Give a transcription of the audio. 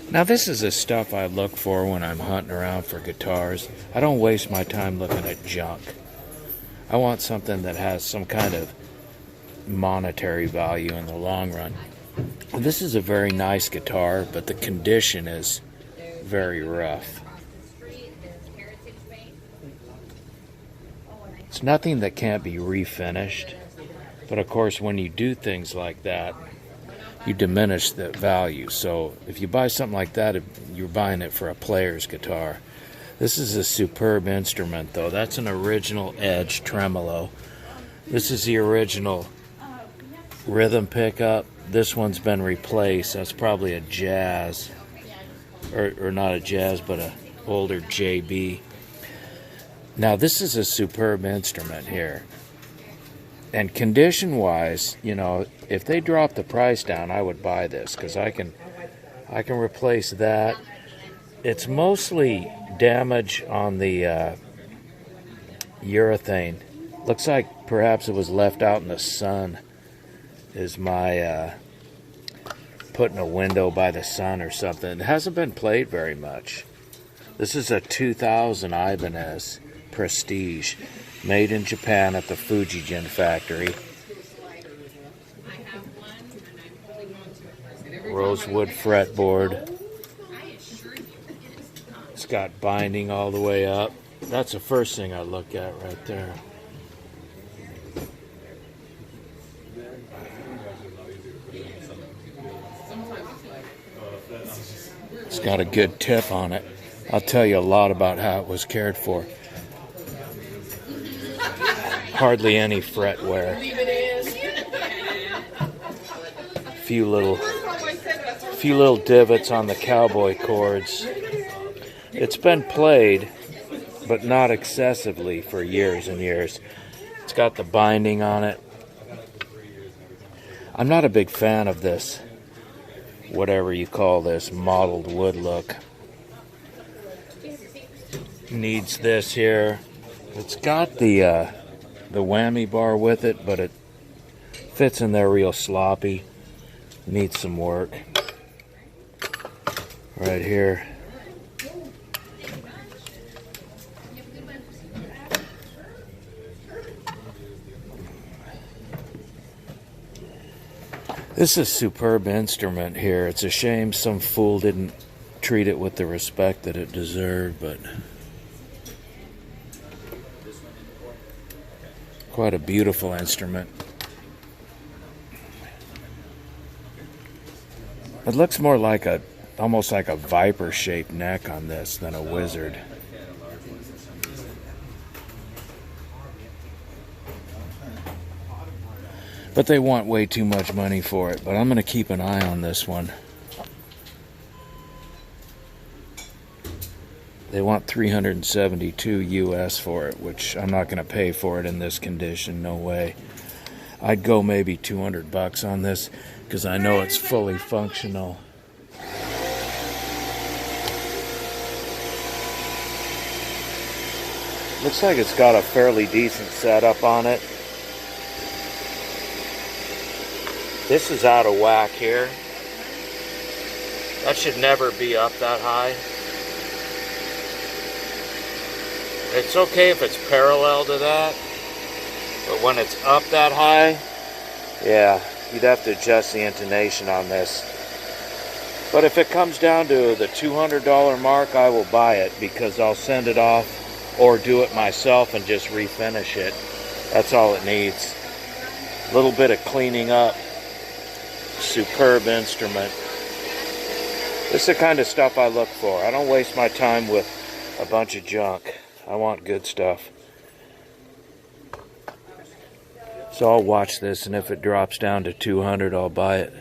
Now this is the stuff I look for when I'm hunting around for guitars. I don't waste my time looking at junk. I want something that has some kind of monetary value in the long run. This is a very nice guitar, but the condition is very rough. It's nothing that can't be refinished, but of course when you do things like that, you diminish the value. So if you buy something like that, you're buying it for a player's guitar. This is a superb instrument though. That's an original Edge tremolo. This is the original rhythm pickup. This one's been replaced. That's probably a Jazz, or not a Jazz, but a older JB. Now this is a superb instrument here. And condition-wise, you know, if they drop the price down, I would buy this because I can replace that. It's mostly damage on the urethane. Looks like perhaps it was left out in the sun. Is my put in a window by the sun or something. It hasn't been played very much. This is a 2000 Ibanez Prestige, made in Japan at the Fujijin factory. Rosewood fretboard. It's got binding all the way up. That's the first thing I look at right there. It's got a good tip on it. I'll tell you a lot about how it was cared for. Hardly any fret wear. Few little divots on the cowboy chords. It's been played, but not excessively for years and years. It's got the binding on it. I'm not a big fan of this, whatever you call this, mottled wood look. Needs this here. It's got the whammy bar with it, but it fits in there real sloppy. Needs some work. Right here. This is a superb instrument here. It's a shame some fool didn't treat it with the respect that it deserved, but quite a beautiful instrument. It looks more like almost like a viper-shaped neck on this than a wizard. But they want way too much money for it, but I'm going to keep an eye on this one. They want $372 US for it, which I'm not going to pay for it in this condition, no way. I'd go maybe $200 on this because I know it's fully functional. Looks like it's got a fairly decent setup on it. This is out of whack here. That should never be up that high. It's okay if it's parallel to that, but when it's up that high, yeah, you'd have to adjust the intonation on this. But if it comes down to the $200 mark, I will buy it because I'll send it off or do it myself and just refinish it. That's all it needs. A little bit of cleaning up. Superb instrument. This is the kind of stuff I look for. I don't waste my time with a bunch of junk. I want good stuff. So I'll watch this, and if it drops down to $200, I'll buy it.